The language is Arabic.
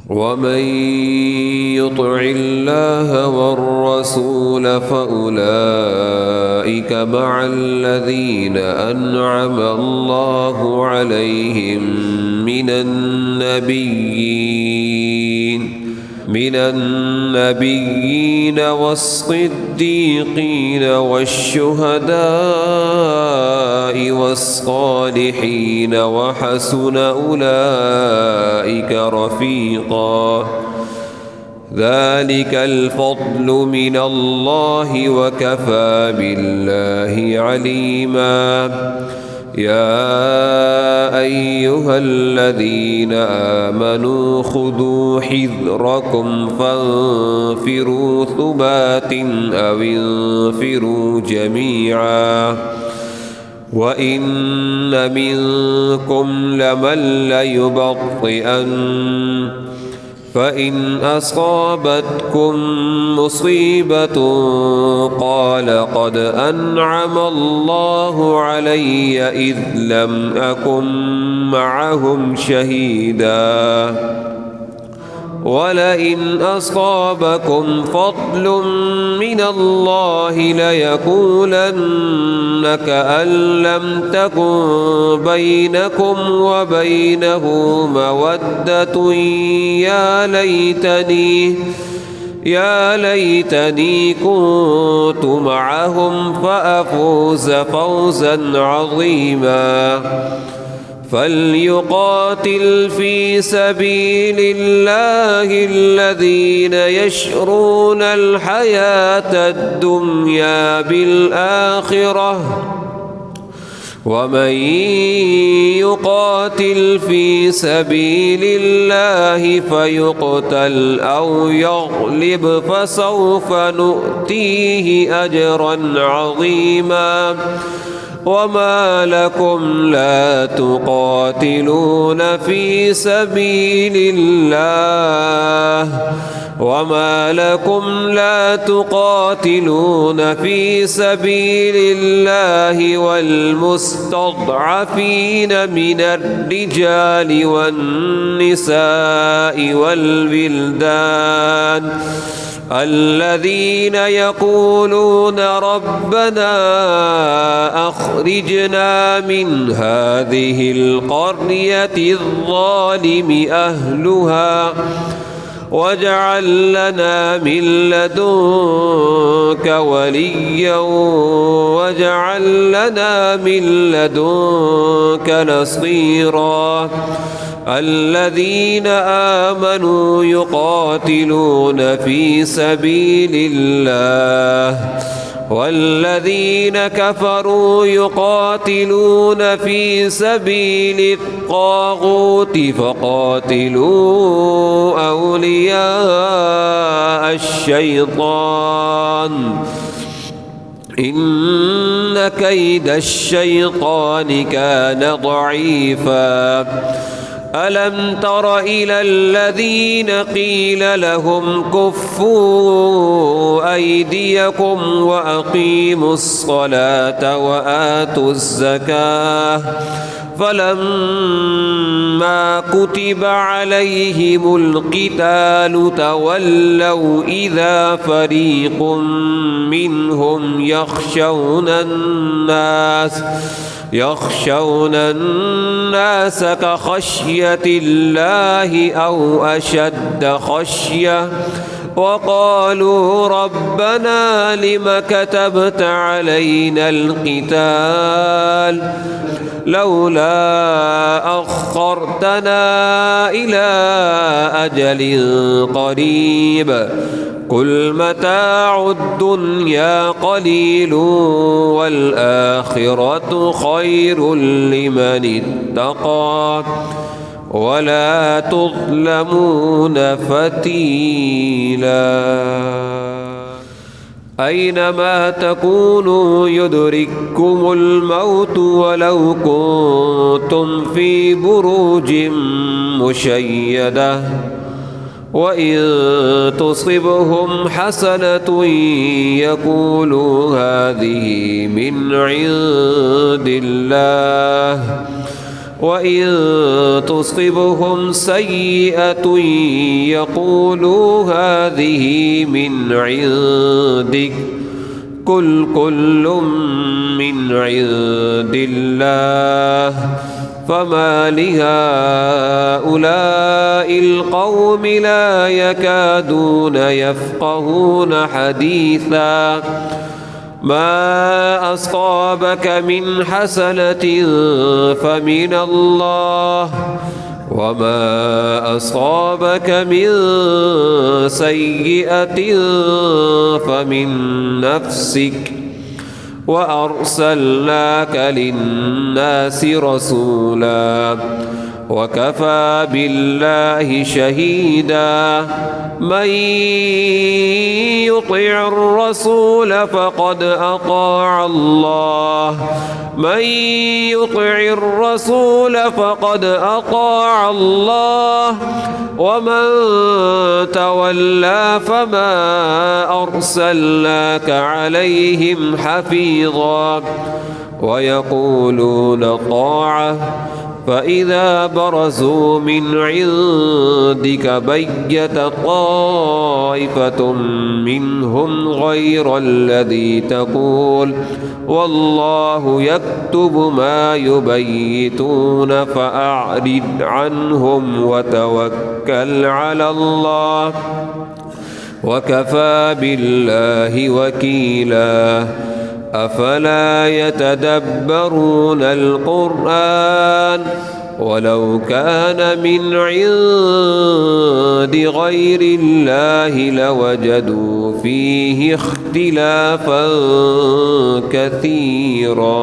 ومن يطع الله والرسول فأولئك مع الذين أنعم الله عليهم من النبيين والصديقين والشهداء والصالحين وحسن أولئك رفيقا. ذلك الفضل من الله وكفى بالله عليما. يا أيها الذين آمنوا خذوا حذركم فانفروا ثبات أو انفروا جميعا وإن منكم لمن ليبطئن فإن أصابتكم مصيبة قال قد أنعم الله علي إذ لم أكن معهم شهيدا ولئن أصابكم فضل من الله ليقولن كأن لم تكن بينكم وبينه مودة يا ليتني كنت معهم فأفوز فوزا عظيما. فليقاتل في سبيل الله الذين يشرون الحياة الدنيا بالآخرة ومن يقاتل في سبيل الله فيقتل أو يغلب فسوف نؤتيه أجرا عظيما. وما لكم لا تقاتلون في سبيل الله والمستضعفين من الرجال والنساء والولدان الذين يقولون ربنا أخرجنا من هذه القرية الظالم أهلها واجعل لنا من لدنك وليا واجعل لنا من لدنك نصيرا. الذين آمنوا يقاتلون في سبيل الله والذين كفروا يقاتلون في سبيل الطاغوت فقاتلوا أولياء الشيطان إن كيد الشيطان كان ضعيفا. ألم تر إلى الذين قيل لهم كفوا أيديكم وأقيموا الصلاة وآتوا الزكاة فلما كتب عليهم القتال تولوا إذا فريق منهم يخشون الناس كخشية الله أو أشد خشية وقالوا ربنا لم كتبت علينا القتال لولا أخرتنا إلى أجل قريب قل متاع الدنيا قليل والآخرة خير لمن اتقى ولا تظلمون فتيلا. أينما تكونوا يدرككم الموت ولو كنتم في بروج مشيدة وإن تصبهم حسنة يقولوا هذه من عند الله وإن تصبهم سيئة يقولوا هذه من عندك قل كل من عند الله فما لهؤلاء القوم لا يكادون يفقهون حديثا ما أصابك من حسنة فمن الله وما أصابك من سيئة فمن نفسك وأرسلناك للناس رسولا وكفى بالله شهيدا من يطع الرسول فقد أطاع الله من يطع الرسول فقد أطاع الله ومن تولى فما أرسلناك عليهم حفيظا ويقولون طاعة فإذا برزوا من عندك بيت طائفة منهم غير الذي تقول والله يكتب ما يبيتون فأعرض عنهم وتوكل على الله وكفى بالله وكيلا أفلا يتدبرون القرآن ولو كان من عند غير الله لوجدوا فيه اختلافا كثيرا.